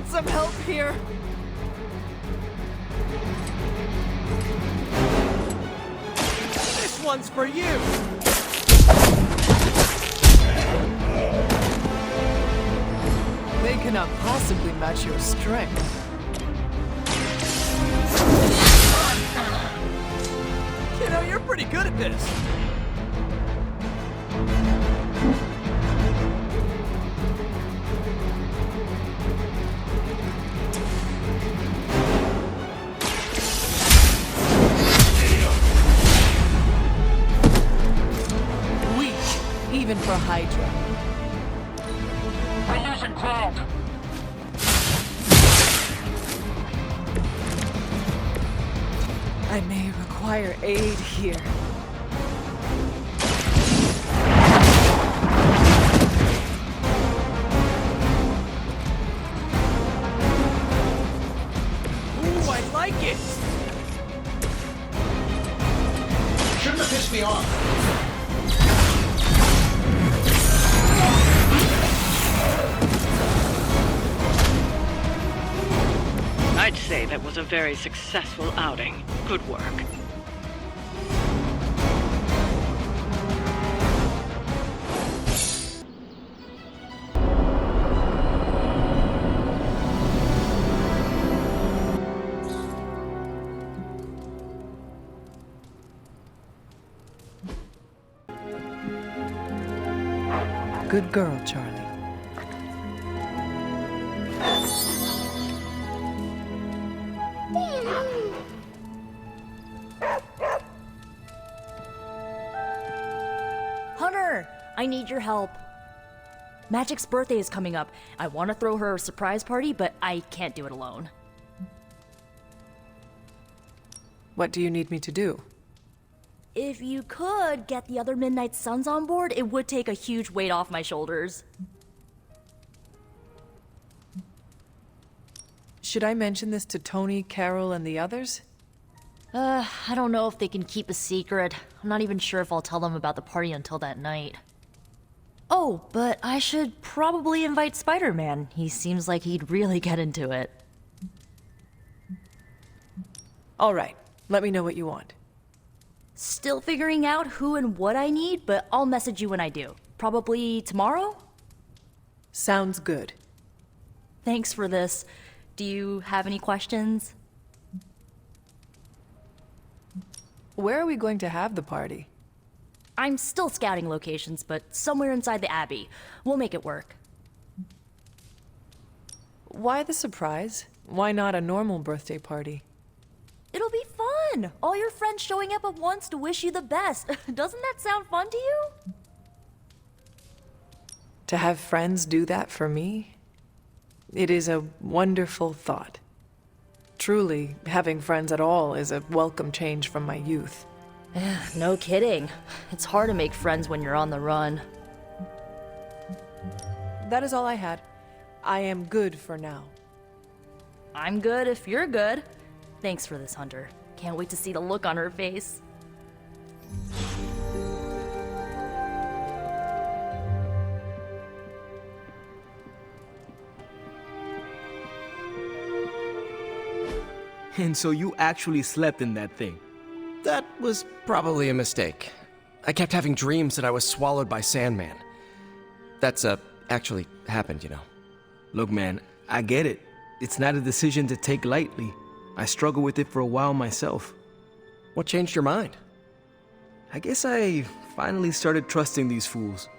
need some help here. This one's for you! They cannot possibly match your strength. You know, you're pretty good at this. Weak, even for Hydra. We're losing ground. I may require aid here. Ooh, I like it! Shouldn't have pissed me off. I'd say that was a very successful outing. Good work. Good girl, Charlie. Hunter, I need your help. Magic's birthday is coming up. I want to throw her a surprise party, but I can't do it alone. What do you need me to do? If you could get the other Midnight Suns on board, it would take a huge weight off my shoulders. Should I mention this to Tony, Carol, and the others? I don't know if they can keep a secret. I'm not even sure if I'll tell them about the party until that night. Oh, but I should probably invite Spider-Man. He seems like he'd really get into it. All right, let me know what you want. Still figuring out who and what I need, but I'll message you when I do. Probably tomorrow? Sounds good. Thanks for this. Do you have any questions? Where are we going to have the party? I'm still scouting locations, but somewhere inside the Abbey. We'll make it work. Why the surprise? Why not a normal birthday party? It'll be fun! All your friends showing up at once to wish you the best. Doesn't that sound fun to you? To have friends do that for me? It is a wonderful thought. Truly, having friends at all is a welcome change from my youth. No kidding. It's hard to make friends when you're on the run. That is all I had. I am good for now. I'm good if you're good. Thanks for this, Hunter. Can't wait to see the look on her face. And so you actually slept in that thing. That was probably a mistake. I kept having dreams that I was swallowed by Sandman. That's, actually happened, you know. Look, man, I get it. It's not a decision to take lightly. I struggled with it for a while myself. What changed your mind? I guess I finally started trusting these fools.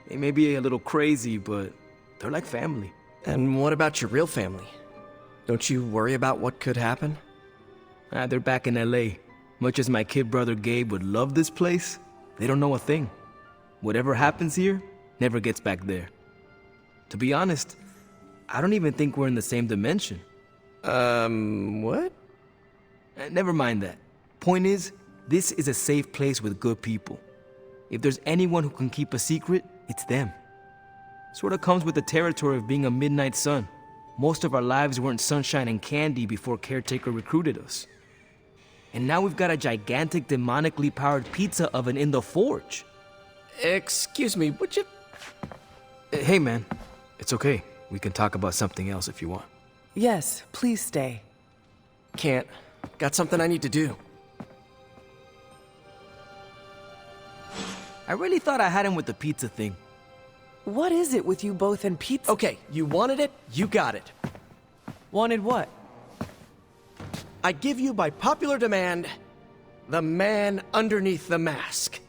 They may be a little crazy, but they're like family. And what about your real family? Don't you worry about what could happen? They're back in LA. Much as my kid brother Gabe would love this place, they don't know a thing. Whatever happens here never gets back there. To be honest, I don't even think we're in the same dimension. What? Never mind that. Point is, this is a safe place with good people. If there's anyone who can keep a secret, it's them. Sorta comes with the territory of being a Midnight Sun. Most of our lives weren't sunshine and candy before Caretaker recruited us. And now we've got a gigantic demonically powered pizza oven in the forge. Excuse me, would you... Hey man, it's okay. We can talk about something else if you want. Yes, please stay. Can't. Got something I need to do. I really thought I had him with the pizza thing. What is it with you both and pizza? Okay, you wanted it, you got it. Wanted what? I give you by popular demand, the man underneath the mask.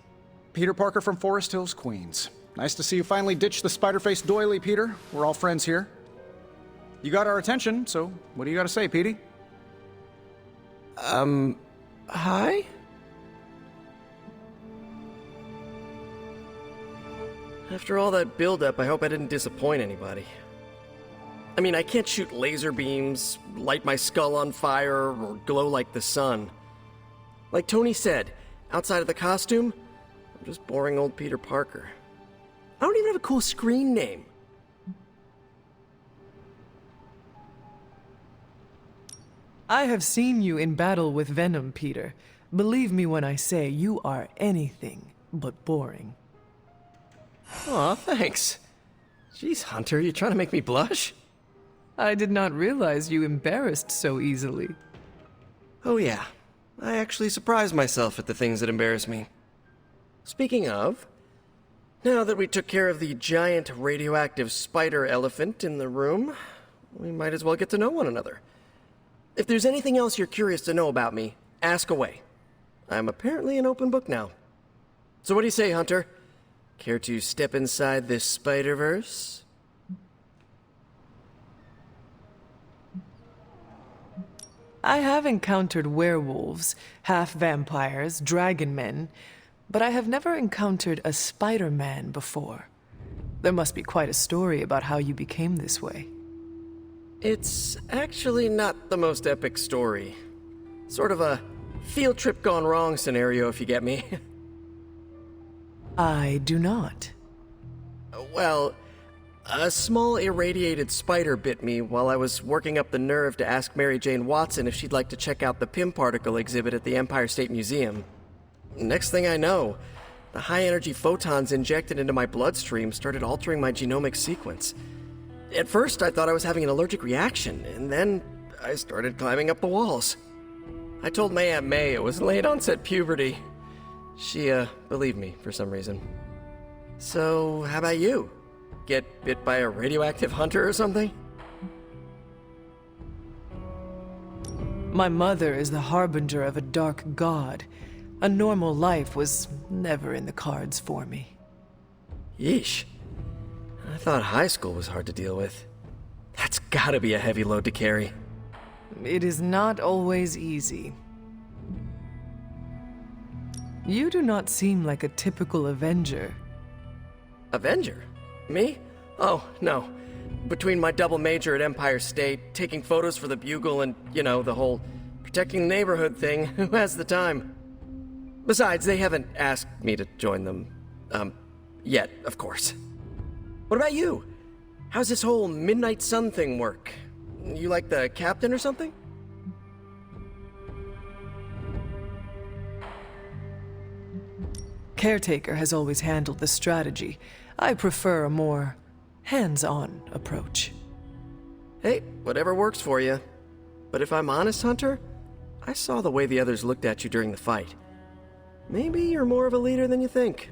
Peter Parker from Forest Hills, Queens. Nice to see you finally ditch the spider-faced doily, Peter. We're all friends here. You got our attention, so what do you got to say, Petey? Hi? After all that build-up, I hope I didn't disappoint anybody. I mean, I can't shoot laser beams, light my skull on fire, or glow like the sun. Like Tony said, outside of the costume, I'm just boring old Peter Parker. I don't even have a cool screen name. I have seen you in battle with Venom, Peter. Believe me when I say you are anything but boring. Aw, thanks. Jeez, Hunter, you trying to make me blush? I did not realize you embarrassed so easily. Oh yeah, I actually surprise myself at the things that embarrass me. Speaking of, now that we took care of the giant radioactive spider elephant in the room, we might as well get to know one another. If there's anything else you're curious to know about me, ask away. I'm apparently an open book now. So what do you say, Hunter? Care to step inside this Spider-Verse? I have encountered werewolves, half-vampires, dragon men, but I have never encountered a Spider-Man before. There must be quite a story about how you became this way. It's actually not the most epic story. Sort of a field trip gone wrong scenario, if you get me. I do not. Well, a small irradiated spider bit me while I was working up the nerve to ask Mary Jane Watson if she'd like to check out the Pym particle exhibit at the Empire State Museum. Next thing I know, the high-energy photons injected into my bloodstream started altering my genomic sequence. At first, I thought I was having an allergic reaction, and then I started climbing up the walls. I told my Aunt May it was late-onset puberty. She, believed me for some reason. So, how about you? Get bit by a radioactive hunter or something? My mother is the harbinger of a dark god. A normal life was never in the cards for me. Yeesh. I thought high school was hard to deal with. That's gotta be a heavy load to carry. It is not always easy. You do not seem like a typical Avenger. Avenger? Me? Oh, no. Between my double major at Empire State, taking photos for the Bugle, and, the whole protecting the neighborhood thing, who has the time? Besides, they haven't asked me to join them. Yet, of course. What about you? How's this whole Midnight Sun thing work? You like the captain or something? Caretaker has always handled the strategy. I prefer a more hands-on approach. Hey, whatever works for you. But if I'm honest, Hunter, I saw the way the others looked at you during the fight. Maybe you're more of a leader than you think.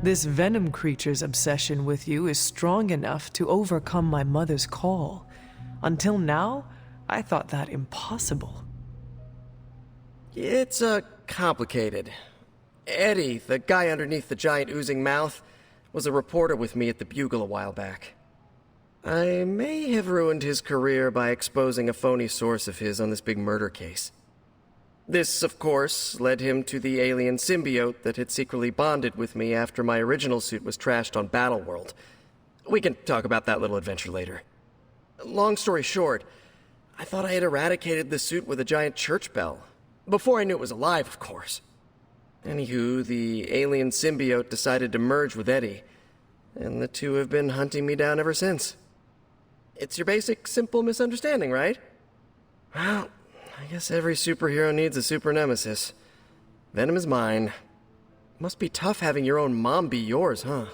This Venom creature's obsession with you is strong enough to overcome my mother's call. Until now, I thought that impossible. It's, complicated. Eddie, the guy underneath the giant oozing mouth, was a reporter with me at the Bugle a while back. I may have ruined his career by exposing a phony source of his on this big murder case. This, of course, led him to the alien symbiote that had secretly bonded with me after my original suit was trashed on Battleworld. We can talk about that little adventure later. Long story short, I thought I had eradicated the suit with a giant church bell. Before I knew it was alive, of course. Anywho, the alien symbiote decided to merge with Eddie, and the two have been hunting me down ever since. It's your basic, simple misunderstanding, right? Well, I guess every superhero needs a super nemesis. Venom is mine. Must be tough having your own mom be yours, huh?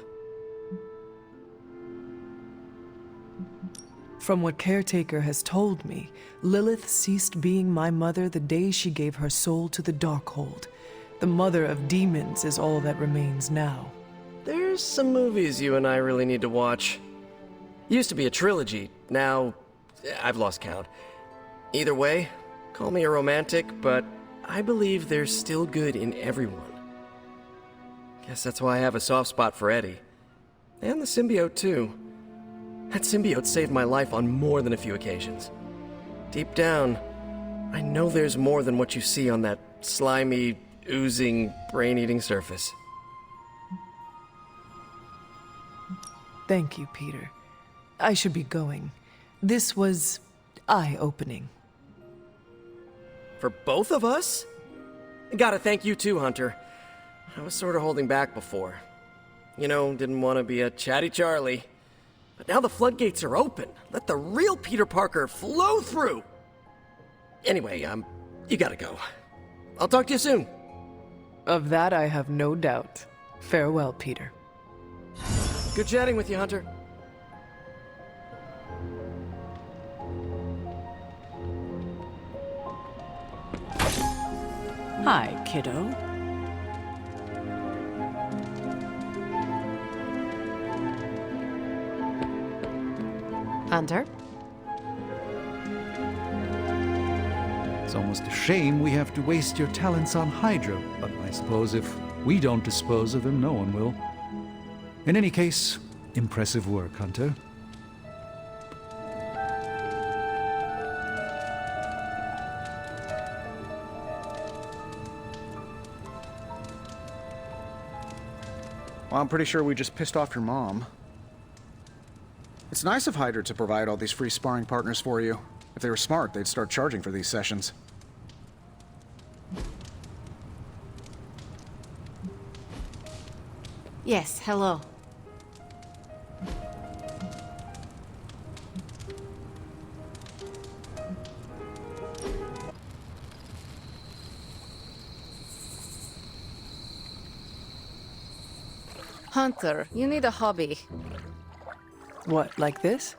From what Caretaker has told me, Lilith ceased being my mother the day she gave her soul to the Darkhold. The mother of demons is all that remains now. There's some movies you and I really need to watch. Used to be a trilogy, now I've lost count. Either way, call me a romantic, but I believe there's still good in everyone. Guess that's why I have a soft spot for Eddie. And the symbiote, too. That symbiote saved my life on more than a few occasions. Deep down, I know there's more than what you see on that slimy, oozing, brain-eating surface. Thank you, Peter. I should be going. This was eye-opening. For both of us? Gotta thank you too, Hunter. I was sort of holding back before. You know, didn't want to be a chatty Charlie. But now the floodgates are open. Let the real Peter Parker flow through! Anyway, you gotta go. I'll talk to you soon. Of that I have no doubt. Farewell, Peter. Good chatting with you, Hunter. Hi, kiddo. Hunter? It's almost a shame we have to waste your talents on Hydra, but I suppose if we don't dispose of them, no one will. In any case, impressive work, Hunter. Well, I'm pretty sure we just pissed off your mom. It's nice of Hydra to provide all these free sparring partners for you. If they were smart, they'd start charging for these sessions. Yes, hello. Hunter, you need a hobby. What, like this?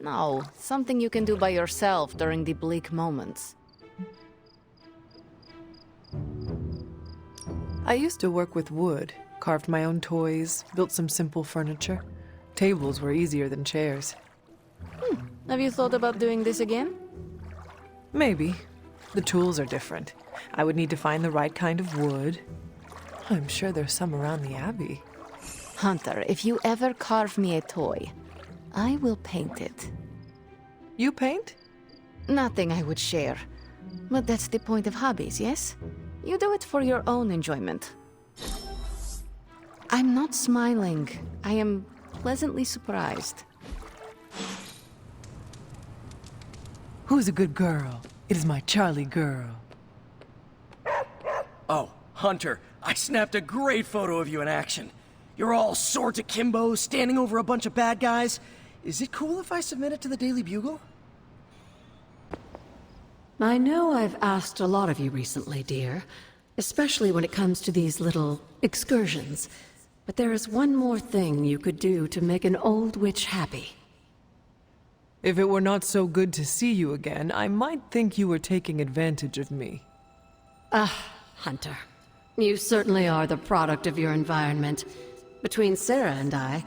No, something you can do by yourself during the bleak moments. I used to work with wood, carved my own toys, built some simple furniture. Tables were easier than chairs. Have you thought about doing this again? Maybe. The tools are different. I would need to find the right kind of wood. I'm sure there's some around the Abbey. Hunter, if you ever carve me a toy, I will paint it. You paint? Nothing I would share. But that's the point of hobbies, yes? You do it for your own enjoyment. I'm not smiling. I am pleasantly surprised. Who's a good girl? It is my Charlie girl. Oh, Hunter, I snapped a great photo of you in action. You're all swords akimbo, standing over a bunch of bad guys. Is it cool if I submit it to the Daily Bugle? I know I've asked a lot of you recently, dear, especially when it comes to these little excursions. But there is one more thing you could do to make an old witch happy. If it were not so good to see you again, I might think you were taking advantage of me. Hunter, you certainly are the product of your environment. Between Sarah and I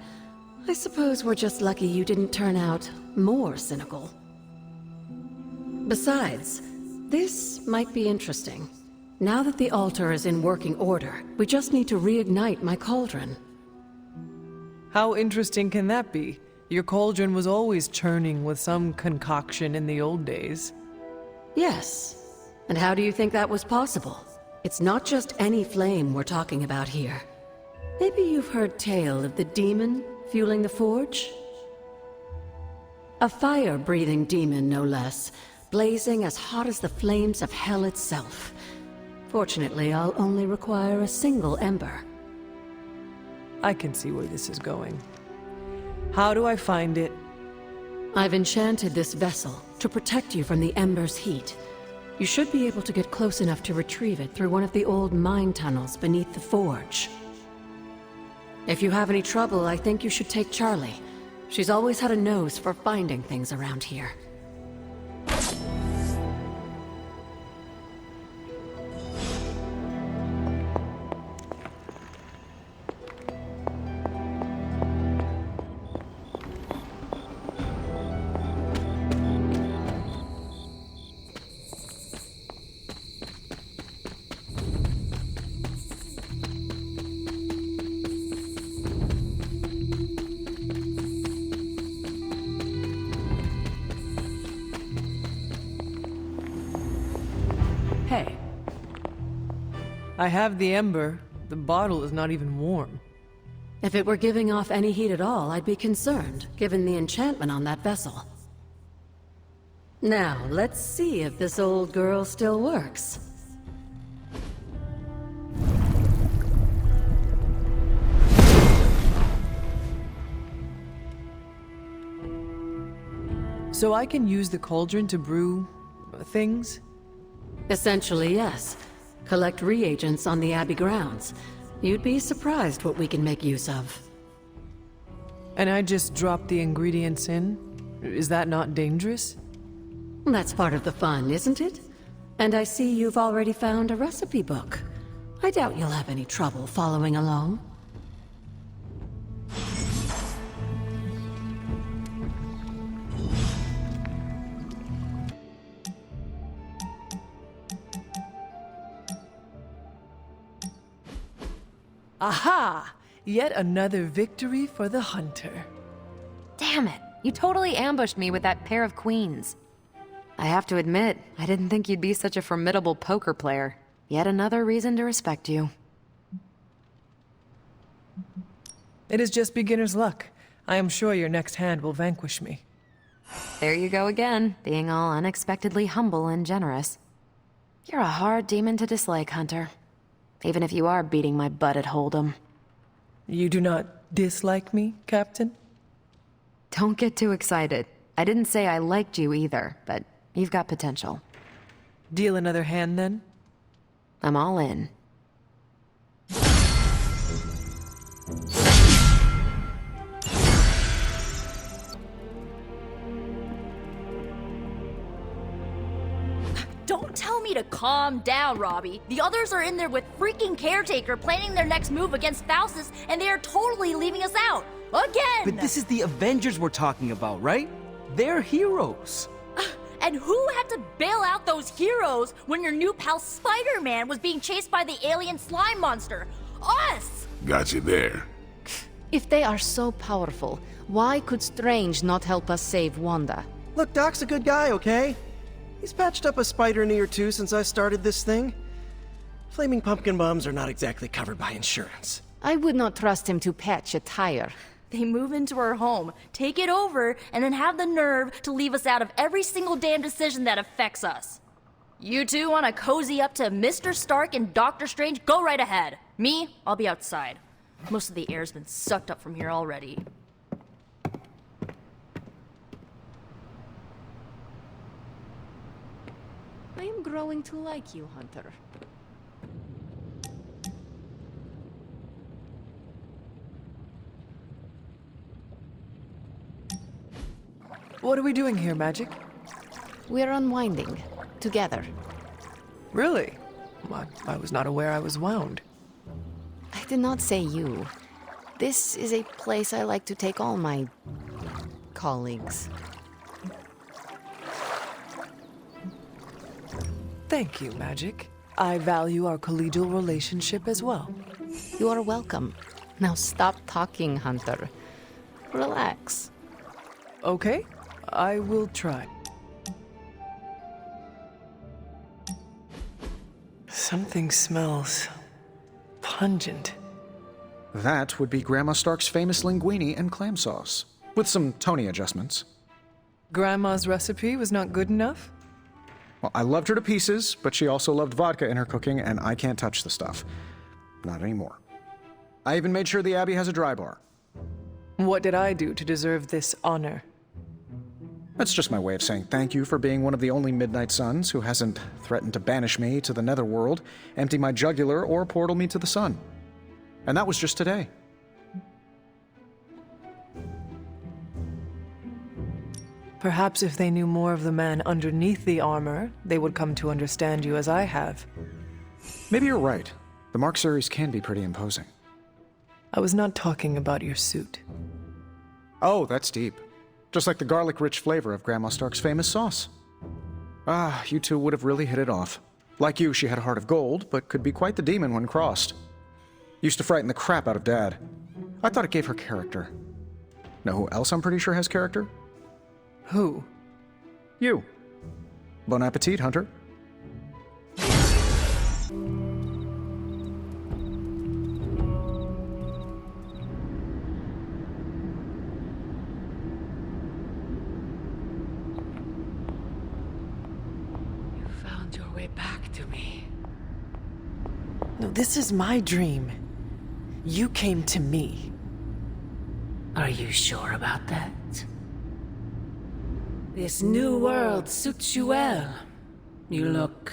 suppose we're just lucky you didn't turn out more cynical. Besides, this might be interesting. Now that the altar is in working order, we just need to reignite my cauldron. How interesting can that be? Your cauldron was always churning with some concoction in the old days. Yes. And how do you think that was possible? It's not just any flame we're talking about here. Maybe you've heard tale of the demon fueling the forge? A fire-breathing demon, no less, blazing as hot as the flames of hell itself. Fortunately, I'll only require a single ember. I can see where this is going. How do I find it? I've enchanted this vessel to protect you from the ember's heat. You should be able to get close enough to retrieve it through one of the old mine tunnels beneath the forge. If you have any trouble, I think you should take Charlie. She's always had a nose for finding things around here. Hey. I have the ember. The bottle is not even warm. If it were giving off any heat at all, I'd be concerned, given the enchantment on that vessel. Now, let's see if this old girl still works. So I can use the cauldron to brew things? Essentially, yes. Collect reagents on the Abbey grounds. You'd be surprised what we can make use of. And I just drop the ingredients in? Is that not dangerous? That's part of the fun, isn't it? And I see you've already found a recipe book. I doubt you'll have any trouble following along. Aha! Yet another victory for the hunter. Damn it! You totally ambushed me with that pair of queens. I have to admit, I didn't think you'd be such a formidable poker player. Yet another reason to respect you. It is just beginner's luck. I am sure your next hand will vanquish me. There you go again, being all unexpectedly humble and generous. You're a hard demon to dislike, Hunter. Even if you are beating my butt at Hold'em. You do not dislike me, Captain? Don't get too excited. I didn't say I liked you either, but you've got potential. Deal another hand, then? I'm all in. Don't tell me to calm down, Robbie. The others are in there with freaking Caretaker planning their next move against Faustus, and they are totally leaving us out. Again! But this is the Avengers we're talking about, right? They're heroes. And who had to bail out those heroes when your new pal Spider-Man was being chased by the alien slime monster? Us! Got you there. If they are so powerful, why could Strange not help us save Wanda? Look, Doc's a good guy, okay? He's patched up a spider knee or two since I started this thing. Flaming pumpkin bombs are not exactly covered by insurance. I would not trust him to patch a tire. They move into our home, take it over, and then have the nerve to leave us out of every single damn decision that affects us. You two want to cozy up to Mr. Stark and Doctor Strange? Go right ahead. Me, I'll be outside. Most of the air's been sucked up from here already. I am growing to like you, Hunter. What are we doing here, Magic? We're unwinding. Together. Really? I was not aware I was wound. I did not say you. This is a place I like to take all my... colleagues. Thank you, Magic. I value our collegial relationship as well. You are welcome. Now stop talking, Hunter. Relax. Okay, I will try. Something smells pungent. That would be Grandma Stark's famous linguine and clam sauce, with some Tony adjustments. Grandma's recipe was not good enough? Well, I loved her to pieces, but she also loved vodka in her cooking, and I can't touch the stuff. Not anymore. I even made sure the Abbey has a dry bar. What did I do to deserve this honor? That's just my way of saying thank you for being one of the only Midnight Suns who hasn't threatened to banish me to the Netherworld, empty my jugular, or portal me to the sun. And that was just today. Perhaps if they knew more of the man underneath the armor, they would come to understand you as I have. Maybe you're right. The Mark series can be pretty imposing. I was not talking about your suit. Oh, that's deep. Just like the garlic-rich flavor of Grandma Stark's famous sauce. Ah, you two would have really hit it off. Like you, she had a heart of gold, but could be quite the demon when crossed. Used to frighten the crap out of Dad. I thought it gave her character. Know who else I'm pretty sure has character? Who? You. Bon appetit, Hunter. Found your way back to me. No, this is my dream. You came to me. Are you sure about that? This new world suits you well. You look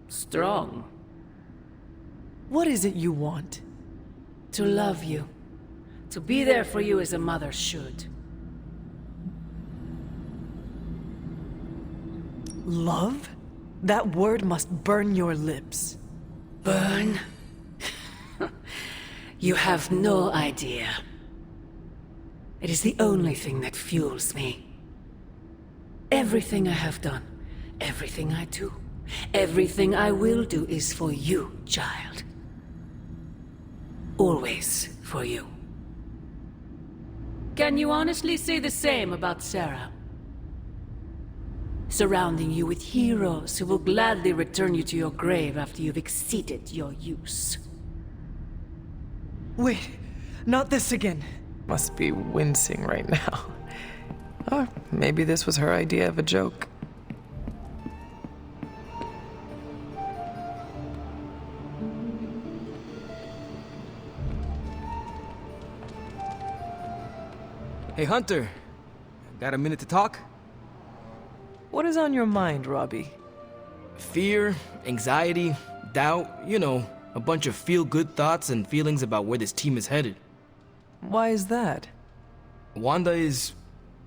strong. What is it you want? To love you. To be there for you as a mother should. Love? That word must burn your lips. Burn? You have no idea. It is the only thing that fuels me. Everything I have done, everything I do, everything I will do is for you, child. Always for you. Can you honestly say the same about Sarah? Surrounding you with heroes who will gladly return you to your grave after you've exceeded your use. Wait, not this again. Must be wincing right now. Or maybe this was her idea of a joke. Hey, Hunter. Got a minute to talk? What is on your mind, Robbie? Fear, anxiety, doubt, you know, a bunch of feel-good thoughts and feelings about where this team is headed. Why is that? Wanda is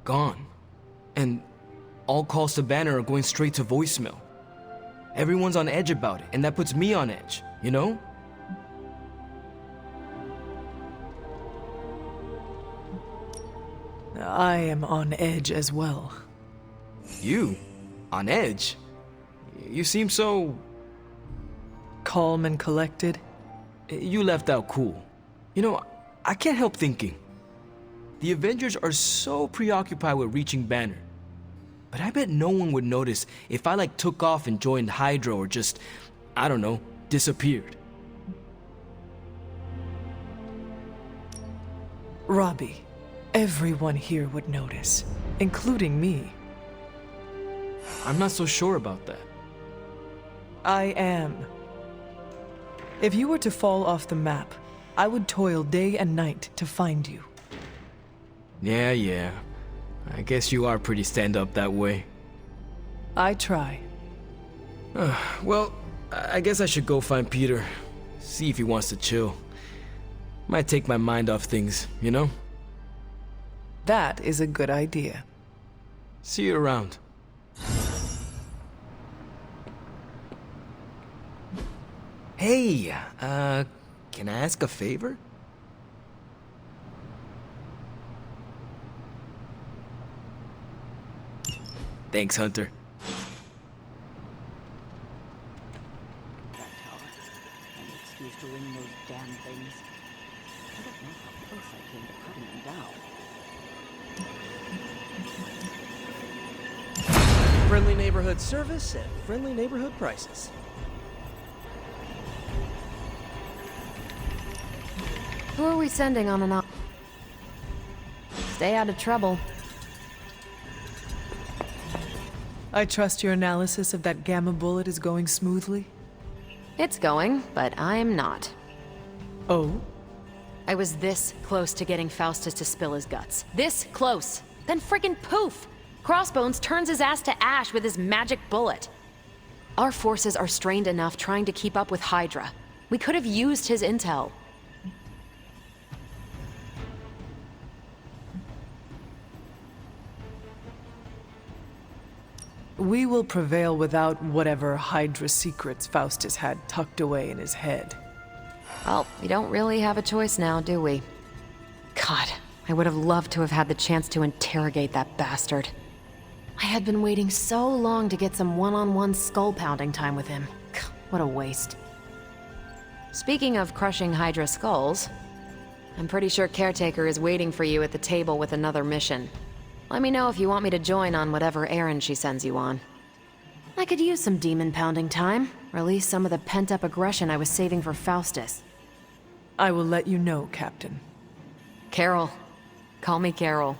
gone. And all calls to Banner are going straight to voicemail. Everyone's on edge about it, and that puts me on edge, you know? I am on edge as well. You? On edge? You seem so... Calm and collected? You left out cool. You know, I can't help thinking. The Avengers are so preoccupied with reaching Banner. But I bet no one would notice if I took off and joined Hydra or just, I don't know, disappeared. Robbie, everyone here would notice, including me. I'm not so sure about that. I am. If you were to fall off the map, I would toil day and night to find you. Yeah. I guess you are pretty stand-up that way. I try. Well, I guess I should go find Peter. See if he wants to chill. Might take my mind off things, you know? That is a good idea. See you around. Hey, can I ask a favor? Thanks, Hunter. Excuse to ring those damn things. I don't know how close I came to cutting them down. Friendly neighborhood service at friendly neighborhood prices. Who are we sending on and off? Stay out of trouble. I trust your analysis of that gamma bullet is going smoothly? It's going, but I'm not. Oh? I was this close to getting Faustus to spill his guts. This close. Then friggin' poof! Crossbones turns his ass to ash with his magic bullet. Our forces are strained enough trying to keep up with Hydra. We could have used his intel. We will prevail without whatever Hydra secrets Faustus had tucked away in his head. Well, we don't really have a choice now, do we? God, I would have loved to have had the chance to interrogate that bastard. I had been waiting so long to get some one-on-one skull-pounding time with him. What a waste. Speaking of crushing Hydra skulls, I'm pretty sure Caretaker is waiting for you at the table with another mission. Let me know if you want me to join on whatever errand she sends you on. I could use some demon-pounding time. Release some of the pent-up aggression I was saving for Faustus. I will let you know, Captain. Carol. Call me Carol.